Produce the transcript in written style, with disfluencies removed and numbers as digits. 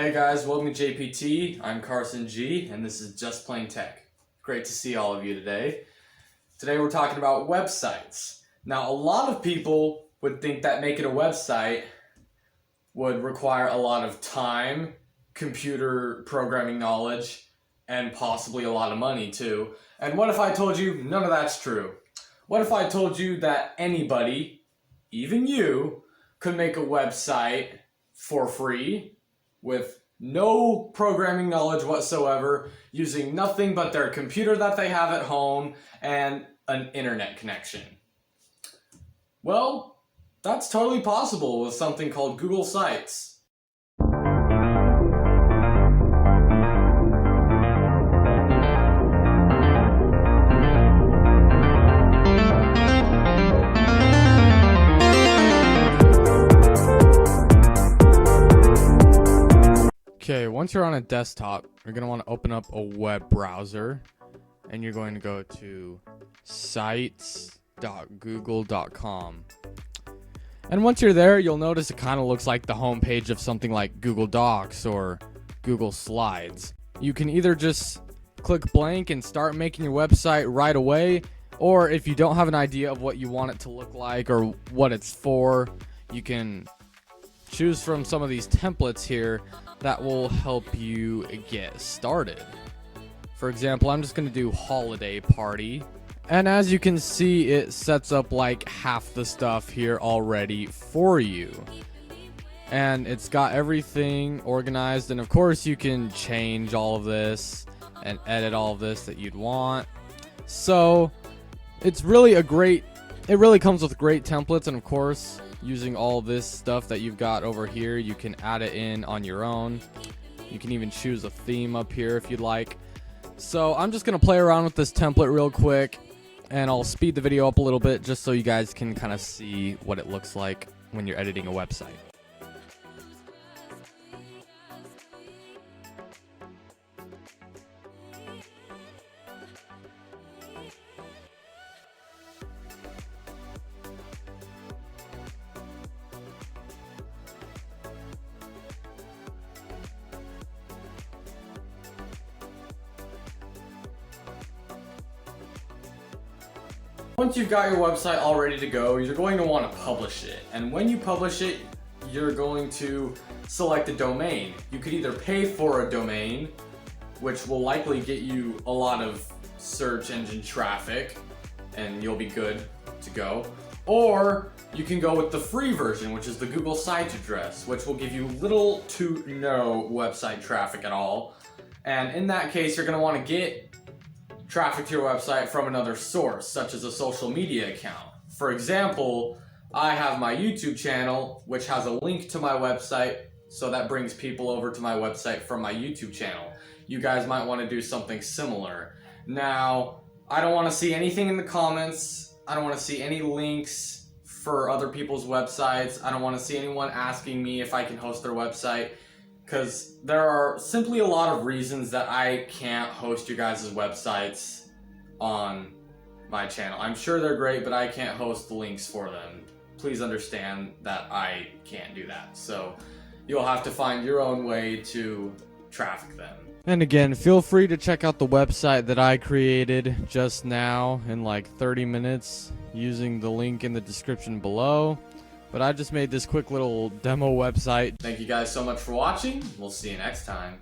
Hey guys, welcome to JPT. I'm Carson G, and this is Just Plain Tech. Great to see all of you today. Today we're talking about websites. Now, a lot of people would think that making a website would require a lot of time, computer programming knowledge, and possibly a lot of money too. And what if I told you none of that's true? What if I told you that anybody, even you, could make a website for free with no programming knowledge whatsoever, using nothing but their computer that they have at home and an internet connection? Well, that's totally possible with something called Google Sites. Okay, once you're on a desktop, you're going to want to open up a web browser, and you're going to go to sites.google.com. And once you're there, you'll notice it kind of looks like the home page of something like Google Docs or Google Slides. You can either just click blank and start making your website right away, or if you don't have an idea of what you want it to look like or what it's for, you can choose from some of these templates here that will help you get started. For example, I'm just going to do holiday party. And as you can see, it sets up like half the stuff here already for you. And it's got everything organized. And of course, you can change all of this and edit all of this that you'd want. So it's really it really comes with great templates. And of course, using all this stuff that you've got over here, you can add it in on your own. You can even choose a theme up here if you'd like. So I'm just gonna play around with this template real quick, and I'll speed the video up a little bit just so you guys can kind of see what it looks like when you're editing a website. Once you've got your website all ready to go, you're going to want to publish it. And when you publish it, you're going to select a domain. You could either pay for a domain, which will likely get you a lot of search engine traffic, and you'll be good to go. Or you can go with the free version, which is the Google Site address, which will give you little to no website traffic at all. And in that case, you're going to want to get traffic to your website from another source, such as a social media account. For example, I have my YouTube channel, which has a link to my website, so that brings people over to my website from my YouTube channel. You guys might want to do something similar. Now, I don't want to see anything in the comments. I don't want to see any links for other people's websites. I don't want to see anyone asking me if I can host their website, because there are simply a lot of reasons that I can't host you guys' websites on my channel. I'm sure they're great, but I can't host the links for them. Please understand that I can't do that. So you'll have to find your own way to traffic them. And again, feel free to check out the website that I created just now in like 30 minutes using the link in the description below. But I just made this quick little demo website. Thank you guys so much for watching. We'll see you next time.